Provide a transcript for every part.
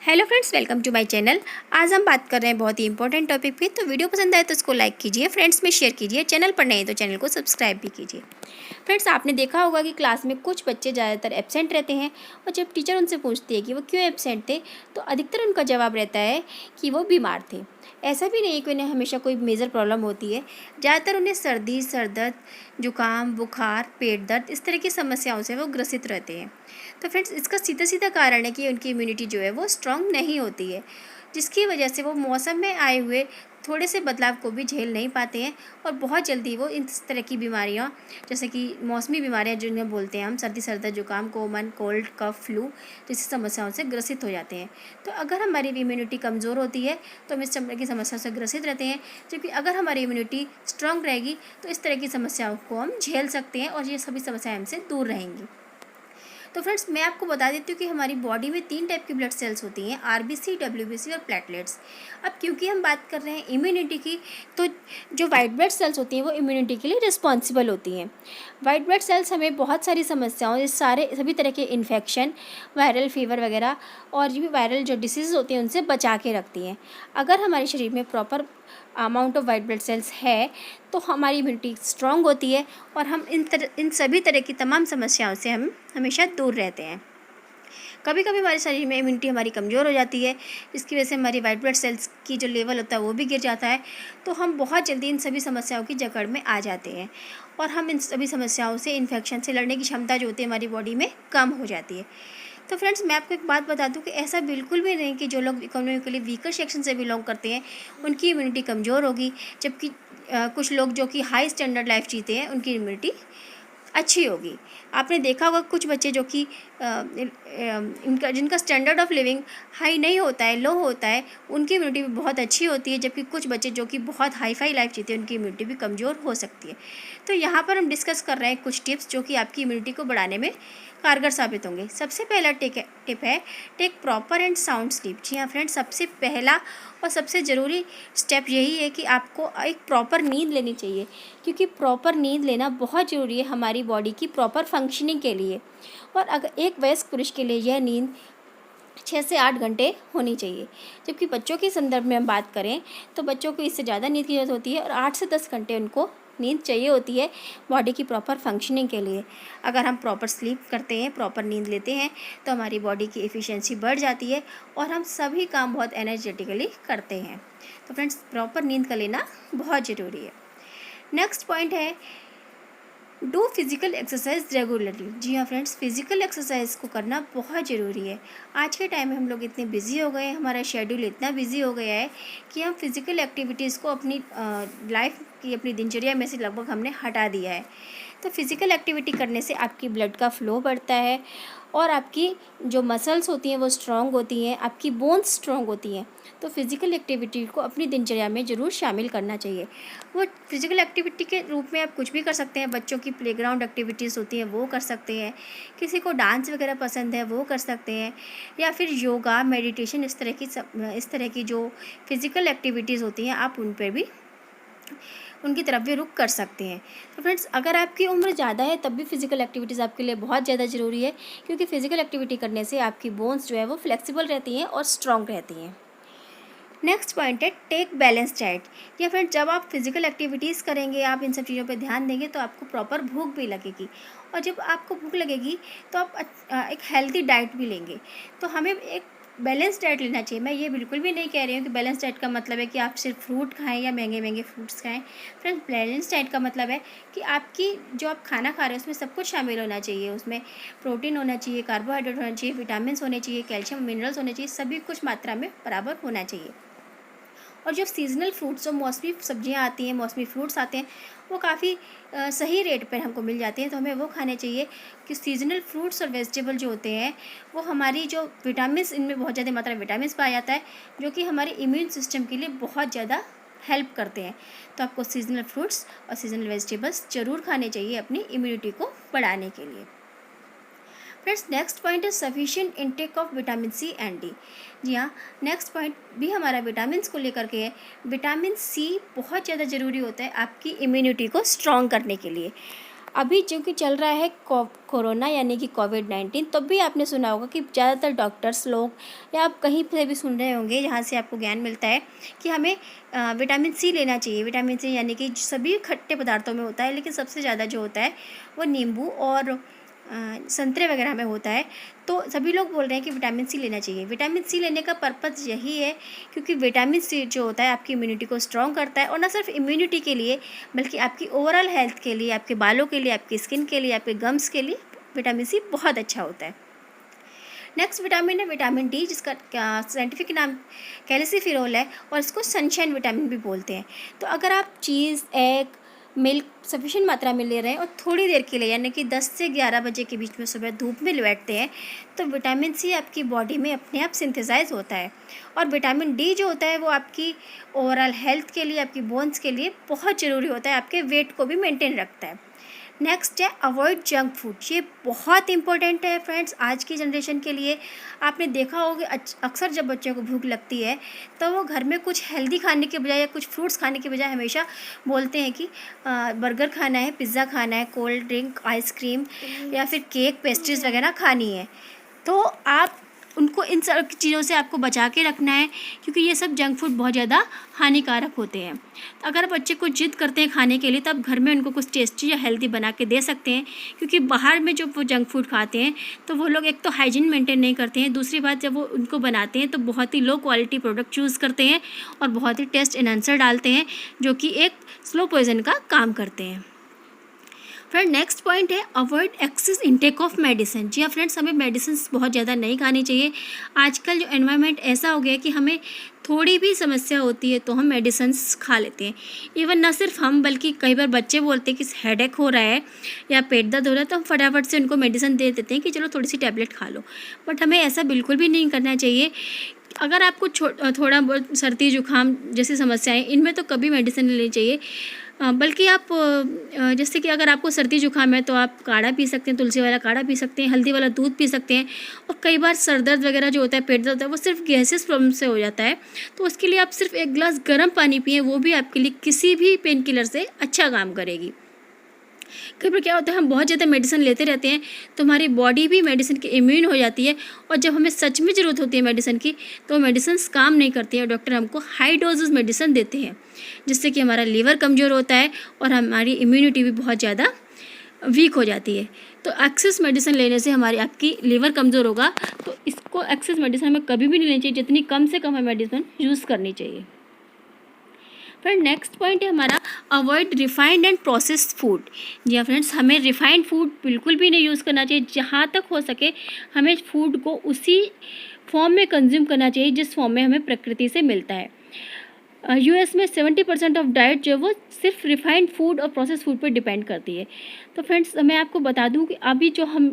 Hello friends, welcome to my channel. आज हम बात कर रहे हैं बहुत ही इंपॉर्टेंट टॉपिक पे। तो वीडियो पसंद आए तो उसको लाइक कीजिए, फ्रेंड्स में शेयर कीजिए, चैनल पर नए हैं तो चैनल को सब्सक्राइब भी कीजिए। फ्रेंड्स, आपने देखा होगा कि क्लास में कुछ बच्चे ज़्यादातर एब्सेंट रहते हैं और जब टीचर उनसे पूछती है कि वो क्यों एब्सेंट थे तो अधिकतर उनका जवाब रहता है कि वो बीमार थे। ऐसा भी नहीं है कि उन्हें हमेशा कोई मेजर प्रॉब्लम होती है। ज़्यादातर उन्हें सर्दी, सर दर्द, जुकाम, बुखार, पेट दर्द इस तरह की समस्याओं से वो ग्रसित रहते हैं। तो फ्रेंड्स, इसका सीधा सीधा कारण है कि उनकी इम्यूनिटी जो है वो स्ट्रांग नहीं होती है, जिसकी वजह से वो मौसम में आए हुए थोड़े से बदलाव को भी झेल नहीं पाते हैं और बहुत जल्दी वो इस तरह की बीमारियां, जैसे कि मौसमी बीमारियां जिन्हें बोलते हैं हम सर्दी, सर दर्द, जुकाम, कोमन कोल्ड, कफ, फ्लू जैसी समस्याओं से ग्रसित हो जाते हैं। तो अगर हमारी इम्यूनिटी कमज़ोर होती है तो हम इस तरह की समस्याओं से ग्रसित रहते हैं, जबकि अगर हमारी इम्यूनिटी स्ट्रांग रहेगी तो इस तरह की समस्याओं को हम झेल सकते हैं और ये सभी समस्याएं हमसे दूर रहेंगी। तो फ्रेंड्स, मैं आपको बता देती हूँ कि हमारी बॉडी में 3 टाइप की ब्लड सेल्स होती हैं, आरबीसी, डब्ल्यूबीसी और प्लेटलेट्स। अब क्योंकि हम बात कर रहे हैं इम्यूनिटी की, तो जो वाइट ब्लड सेल्स होती हैं वो इम्यूनिटी के लिए रिस्पॉन्सिबल होती हैं। वाइट ब्लड सेल्स हमें बहुत सारी समस्याओं, इस सभी तरह के इन्फेक्शन, वायरल फीवर वगैरह और भी वायरल जो डिसीज़ होती हैं उनसे बचा के रखती हैं। अगर हमारे शरीर में proper amount of white blood cells है तो हमारी इम्यूनिटी स्ट्रांग होती है और हम इन सभी तरह की तमाम समस्याओं से हम हमेशा दूर रहते हैं। कभी कभी हमारे शरीर में इम्यूनिटी हमारी कमज़ोर हो जाती है, इसकी वजह से हमारी वाइट ब्लड सेल्स की जो लेवल होता है वो भी गिर जाता है, तो हम बहुत जल्दी इन सभी समस्याओं की जकड़ में आ जाते हैं और हम इन सभी समस्याओं से, इन्फेक्शन से लड़ने की क्षमता जो होती है हमारी बॉडी में कम हो जाती है। तो फ्रेंड्स, मैं आपको एक बात बता दूं कि ऐसा बिल्कुल भी नहीं कि जो लोग इकोनॉमिकली वीकर सेक्शन से बिलोंग करते हैं उनकी इम्यूनिटी कमज़ोर होगी, जबकि कुछ लोग जो कि हाई स्टैंडर्ड लाइफ जीते हैं उनकी इम्यूनिटी अच्छी होगी। आपने देखा होगा कुछ बच्चे जो कि जिनका स्टैंडर्ड ऑफ लिविंग हाई नहीं होता है, लो होता है, उनकी इम्यूनिटी भी बहुत अच्छी होती है, जबकि कुछ बच्चे जो कि बहुत हाई फाई लाइफ जीते हैं उनकी इम्यूनिटी भी कमज़ोर हो सकती है। तो यहाँ पर हम डिस्कस कर रहे हैं कुछ टिप्स जो कि आपकी इम्यूनिटी को बढ़ाने में कारगर साबित होंगे। सबसे पहला टिप है take proper and sound sleep. जी हाँ फ्रेंड्स, सबसे पहला और सबसे ज़रूरी स्टेप यही है कि आपको एक प्रॉपर नींद लेनी चाहिए, क्योंकि प्रॉपर नींद लेना बहुत ज़रूरी है हमारी बॉडी की प्रॉपर फंक्शनिंग के लिए। और अगर एक वयस्क पुरुष के लिए यह नींद 6 से 8 घंटे होनी चाहिए, जबकि बच्चों के संदर्भ में हम बात करें तो बच्चों को इससे ज़्यादा नींद की ज़रूरत होती है और 8 से 10 घंटे उनको नींद चाहिए होती है बॉडी की प्रॉपर फंक्शनिंग के लिए। अगर हम प्रॉपर स्लीप करते हैं, प्रॉपर नींद लेते हैं तो हमारी बॉडी की एफिशिएंसी बढ़ जाती है और हम सभी काम बहुत एनर्जेटिकली करते हैं। तो फ्रेंड्स, प्रॉपर नींद का लेना बहुत ज़रूरी है। नेक्स्ट पॉइंट है डू फिज़िकल एक्सरसाइज रेगुलरली। जी हाँ फ्रेंड्स, फिज़िकल एक्सरसाइज को करना बहुत ज़रूरी है। आज के टाइम में हम लोग इतने बिजी हो गए हैं, हमारा शेड्यूल इतना बिजी हो गया है कि हम फिज़िकल एक्टिविटीज़ को अपनी लाइफ की, अपनी दिनचर्या में से लगभग हमने हटा दिया है। तो फिज़िकल एक्टिविटी करने से आपकी ब्लड का फ्लो बढ़ता है और आपकी जो मसल्स होती हैं वो स्ट्रॉन्ग होती हैं, आपकी बोन्स स्ट्रॉन्ग होती हैं। तो फिज़िकल एक्टिविटी को अपनी दिनचर्या में ज़रूर शामिल करना चाहिए। वो फिज़िकल एक्टिविटी के रूप में आप कुछ भी कर सकते हैं। बच्चों की प्लेग्राउंड एक्टिविटीज़ होती हैं वो कर सकते हैं, किसी को डांस वगैरह पसंद है वो कर सकते हैं, या फिर योगा, मेडिटेशन, इस तरह की जो फिज़िकल एक्टिविटीज़ होती हैं आप उन पर भी, उनकी तरफ भी रुख कर सकते हैं। तो फ्रेंड्स, अगर आपकी उम्र ज़्यादा है तब भी फिज़िकल एक्टिविटीज़ आपके लिए बहुत ज़्यादा ज़रूरी है, क्योंकि फ़िज़िकल एक्टिविटी करने से आपकी बोन्स जो है वो फ्लेक्सिबल रहती हैं और स्ट्रॉन्ग रहती हैं। नेक्स्ट पॉइंट है टेक बैलेंस डाइट। या फिर जब आप फिज़िकल एक्टिविटीज़ करेंगे, आप इन सब चीज़ों पे ध्यान देंगे तो आपको प्रॉपर भूख भी लगेगी, और जब आपको भूख लगेगी तो आप एक हेल्दी डाइट भी लेंगे। तो हमें एक बैलेंस डाइट लेना चाहिए। मैं ये बिल्कुल भी नहीं कह रही हूँ कि बैलेंस डाइट का मतलब है कि आप सिर्फ फ्रूट खाएं या महंगे महंगे फ्रूट्स खाएं। फ्रेंड्स, बैलेंस डाइट का मतलब है कि आपकी जो आप खाना खा रहे हैं उसमें सब कुछ शामिल होना चाहिए। उसमें प्रोटीन होना चाहिए, कार्बोहाइड्रेट होना चाहिए, विटामिन होने चाहिए, कैल्शियम, मिनरल्स होने चाहिए, सभी कुछ मात्रा में बराबर होना चाहिए। और जो सीज़नल फ्रूट्स, जो मौसमी सब्जियां आती हैं, मौसमी फ्रूट्स आते हैं, वो काफ़ी सही रेट पर हमको मिल जाते हैं, तो हमें वो खाने चाहिए। कि सीज़नल फ्रूट्स और वेजिटेबल जो होते हैं वो हमारी जो विटामिन्स, इनमें बहुत ज़्यादा मात्रा में विटामिन्स पाया जाता है, जो कि हमारे इम्यून सिस्टम के लिए बहुत ज़्यादा हेल्प करते हैं। तो आपको सीज़नल फ्रूट्स और सीज़नल वेजिटेबल्स ज़रूर खाने चाहिए अपनी इम्यूनिटी को बढ़ाने के लिए। फ्रेंड्स, नेक्स्ट पॉइंट है sufficient intake of vitamin C and D. जी हाँ, नेक्स्ट पॉइंट भी हमारा विटामिन को लेकर के है। विटामिन सी बहुत ज़्यादा ज़रूरी होता है आपकी इम्यूनिटी को स्ट्रॉन्ग करने के लिए। अभी जो कि चल रहा है कोरोना यानी कि कोविड-19, तब भी आपने सुना होगा कि ज़्यादातर डॉक्टर्स लोग या आप कहीं से भी सुन रहे होंगे जहाँ से आपको ज्ञान मिलता है कि हमें विटामिन सी लेना चाहिए। विटामिन सी यानी कि सभी खट्टे पदार्थों में होता है, लेकिन सबसे ज़्यादा जो होता है वो नींबू और संतरे वगैरह में होता है। तो सभी लोग बोल रहे हैं कि विटामिन सी लेना चाहिए। विटामिन सी लेने का पर्पज़ यही है क्योंकि विटामिन सी जो होता है आपकी इम्यूनिटी को स्ट्रॉन्ग करता है, और ना सिर्फ इम्यूनिटी के लिए बल्कि आपकी ओवरऑल हेल्थ के लिए, आपके बालों के लिए, आपकी स्किन के लिए, आपके गम्स के लिए विटामिन सी बहुत अच्छा होता है। नेक्स्ट विटामिन है विटामिन डी, जिसका साइंटिफिक नाम कैल्सिफेरॉल है और इसको सनशाइन विटामिन भी बोलते हैं। तो अगर आप चीज़, एग, मिल्क सफिशिएंट मात्रा में ले रहे हैं और थोड़ी देर के लिए यानी कि 10 से 11 बजे के बीच में सुबह धूप में बैठते हैं, तो विटामिन सी आपकी बॉडी में अपने आप सिंथेसाइज होता है। और विटामिन डी जो होता है वो आपकी ओवरऑल हेल्थ के लिए, आपकी बोन्स के लिए बहुत ज़रूरी होता है, आपके वेट को भी मेंटेन रखता है। नेक्स्ट है अवॉइड जंक फूड। ये बहुत इंपॉर्टेंट है फ्रेंड्स आज की जनरेशन के लिए। आपने देखा होगा अक्सर जब बच्चों को भूख लगती है तो वो घर में कुछ हेल्दी खाने के बजाय या कुछ फ्रूट्स खाने के बजाय हमेशा बोलते हैं कि बर्गर खाना है, पिज़्ज़ा खाना है, कोल्ड ड्रिंक, आइसक्रीम या फिर केक, पेस्ट्रीज़ वगैरह खानी है। तो आप उनको इन सब चीज़ों से आपको बचा के रखना है क्योंकि ये सब जंक फूड बहुत ज़्यादा हानिकारक होते हैं। अगर बच्चे को जिद करते हैं खाने के लिए, तब घर में उनको कुछ टेस्टी या हेल्दी बना के दे सकते हैं, क्योंकि बाहर में जो वो जंक फूड खाते हैं तो वो लोग एक तो हाइजीन मेंटेन नहीं करते हैं, दूसरी बात जब वो उनको बनाते हैं तो बहुत ही लो क्वालिटी प्रोडक्ट चूज़ करते हैं और बहुत ही टेस्ट एनहांसर डालते हैं जो कि एक स्लो पॉइजन का काम करते हैं। फ्रेंड नेक्स्ट पॉइंट है avoid excess intake of medicine. जी हाँ फ्रेंड्स, हमें मेडिसिन बहुत ज़्यादा नहीं खानी चाहिए। आजकल जो एनवायरनमेंट ऐसा हो गया है कि हमें थोड़ी भी समस्या होती है तो हम मेडिसिन्स खा लेते हैं। इवन ना सिर्फ हम बल्कि कई बार बच्चे बोलते हैं कि हेडेक हो रहा है या पेट दर्द हो रहा है तो हम फटाफट से उनको मेडिसिन दे देते हैं कि चलो थोड़ी सी टैबलेट खा लो। बट हमें ऐसा बिल्कुल भी नहीं करना चाहिए। अगर आपको थोड़ा बहुत सर्दी जुकाम जैसी समस्याएं, इनमें तो कभी मेडिसिन नहीं लेनी चाहिए। बल्कि आप जैसे कि अगर आपको सर्दी जुकाम है तो आप काढ़ा पी सकते हैं, तुलसी वाला काढ़ा पी सकते हैं, हल्दी वाला दूध पी सकते हैं। और कई बार सर दर्द वगैरह जो होता है, पेट दर्द होता है, वो सिर्फ गैसेस प्रॉब्लम से हो जाता है, तो उसके लिए आप सिर्फ 1 गिलास गर्म पानी पिएं, वो भी आपके लिए किसी भी पेन किलर से अच्छा काम करेगी। कई बार क्या होता है हम बहुत ज़्यादा मेडिसिन लेते रहते हैं तो हमारी बॉडी भी मेडिसिन की इम्यून हो जाती है, और जब हमें सच में ज़रूरत होती है मेडिसिन की तो मेडिसिन काम नहीं करती है और डॉक्टर हमको हाई डोजेस मेडिसिन देते हैं, जिससे कि हमारा लीवर कमज़ोर होता है और हमारी इम्यूनिटी भी बहुत ज़्यादा वीक हो जाती है। तो एक्सेस मेडिसिन लेने से हमारी आपकी लीवर कमज़ोर होगा, तो इसको एक्सेस मेडिसिन हमें कभी भी नहीं लेनी चाहिए, जितनी कम से कम हमें मेडिसिन यूज़ करनी चाहिए। फ्रेंड नेक्स्ट पॉइंट है हमारा avoid refined and processed food. जी हाँ फ्रेंड्स, हमें रिफाइंड फूड बिल्कुल भी नहीं यूज़ करना चाहिए। जहाँ तक हो सके हमें फूड को उसी फॉर्म में कंज्यूम करना चाहिए जिस फॉर्म में हमें प्रकृति से मिलता है। यूएस में 70% ऑफ डाइट जो है वो सिर्फ रिफाइंड फूड और प्रोसेस फूड पर डिपेंड करती है। तो फ्रेंड्स मैं आपको बता दूं कि अभी जो हम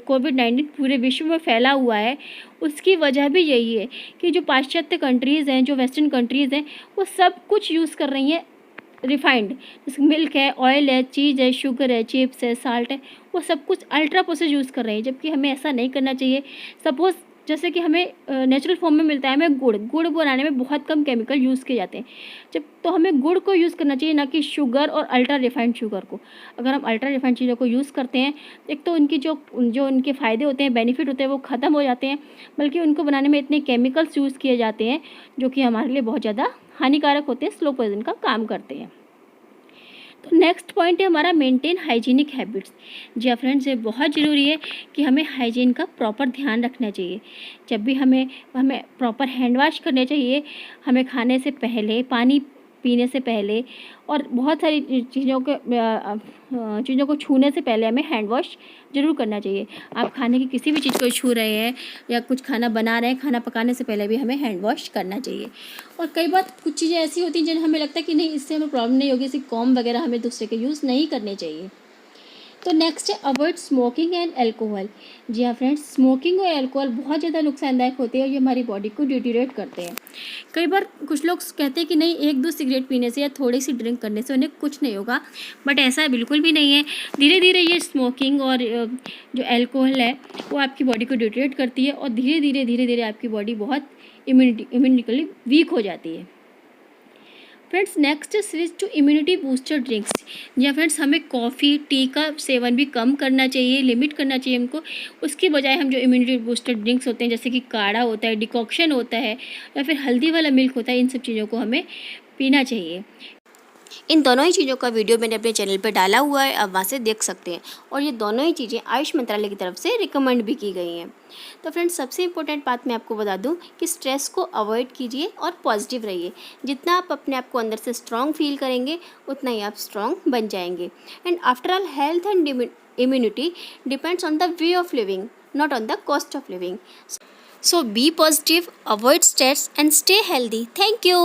कोविड-19 पूरे विश्व में फैला हुआ है, उसकी वजह भी यही है कि जो पाश्चात्य कंट्रीज़ हैं, जो वेस्टर्न कंट्रीज़ हैं, वो सब कुछ यूज़ कर रही हैं रिफाइंड, जैसे मिल्क है, ऑयल है, चीज़ है, शुगर है, चिप्स है, साल्ट है, वो सब कुछ अल्ट्रा प्रोसेस यूज़ कर रहे हैं, जबकि हमें ऐसा नहीं करना चाहिए। सपोज़ जैसे कि हमें नेचुरल फॉर्म में मिलता है, हमें गुड़ बनाने में बहुत कम केमिकल यूज़ किए जाते हैं, जब तो हमें गुड़ को यूज़ करना चाहिए, ना कि शुगर और अल्ट्रा रिफाइंड शुगर को। अगर हम अल्ट्रा रिफाइंड चीज़ों को यूज़ करते हैं, एक तो उनकी जो उनके फ़ायदे होते हैं, बेनिफिट होते हैं, वो ख़त्म हो जाते हैं, बल्कि उनको बनाने में इतने केमिकल्स यूज़ किए जाते हैं जो कि हमारे लिए बहुत ज़्यादा हानिकारक होते हैं, स्लो पॉइजन का काम करते हैं। तो नेक्स्ट पॉइंट है हमारा मेंटेन हाइजीनिक हैबिट्स। जी हाँ फ्रेंड्स, ये बहुत ज़रूरी है कि हमें हाइजीन का प्रॉपर ध्यान रखना चाहिए। जब भी हमें प्रॉपर हैंड वॉश करने चाहिए, हमें खाने से पहले, पानी पीने से पहले और बहुत सारी चीज़ों को छूने से पहले हमें हैंड वॉश ज़रूर करना चाहिए। आप खाने की किसी भी चीज़ को छू रहे हैं या कुछ खाना बना रहे हैं, खाना पकाने से पहले भी हमें हैंड वॉश करना चाहिए। और कई बार कुछ चीज़ें ऐसी होती हैं जिन्हें हमें लगता है कि नहीं, इससे हमें प्रॉब्लम नहीं होगी, इसी कॉम वगैरह हमें दूसरे के यूज़ नहीं करने चाहिए। तो नेक्स्ट है अवॉइड स्मोकिंग एंड एल्कोहल। जी हाँ फ्रेंड्स, स्मोकिंग और एल्कोहल बहुत ज़्यादा नुकसानदायक होते हैं और ये हमारी बॉडी को डिटीरिएट करते हैं। कई बार कुछ लोग कहते हैं कि नहीं, 1-2 सिगरेट पीने से या थोड़ी सी ड्रिंक करने से उन्हें कुछ नहीं होगा, बट ऐसा बिल्कुल भी नहीं है। धीरे धीरे ये स्मोकिंग और जो एल्कोहल है वो आपकी बॉडी को डिटीरिएट करती है और धीरे धीरे आपकी बॉडी बहुत इम्यूनिकली वीक हो जाती है। Friends next switch to immunity booster drinks. या फ्रेंड्स हमें कॉफ़ी टी का सेवन भी कम करना चाहिए, लिमिट करना चाहिए हमको। उसके बजाय हम जो इम्यूनिटी बूस्टर ड्रिंक्स होते हैं जैसे कि काढ़ा होता है, डिकॉक्शन होता है या फिर हल्दी वाला मिल्क होता है, इन सब चीज़ों को हमें पीना चाहिए। इन दोनों ही चीज़ों का वीडियो मैंने अपने चैनल पे डाला हुआ है, आप वहाँ से देख सकते हैं। और ये दोनों ही चीज़ें आयुष मंत्रालय की तरफ से रिकमेंड भी की गई हैं। तो फ्रेंड्स सबसे इम्पोर्टेंट बात मैं आपको बता दूं कि स्ट्रेस को अवॉइड कीजिए और पॉजिटिव रहिए। जितना आप अपने आप को अंदर से स्ट्रॉन्ग फील करेंगे उतना ही आप स्ट्रॉन्ग बन जाएंगे। And after all health and immunity depends on the way of living, not on the cost of living. So be positive, avoid stress and stay healthy. Thank you.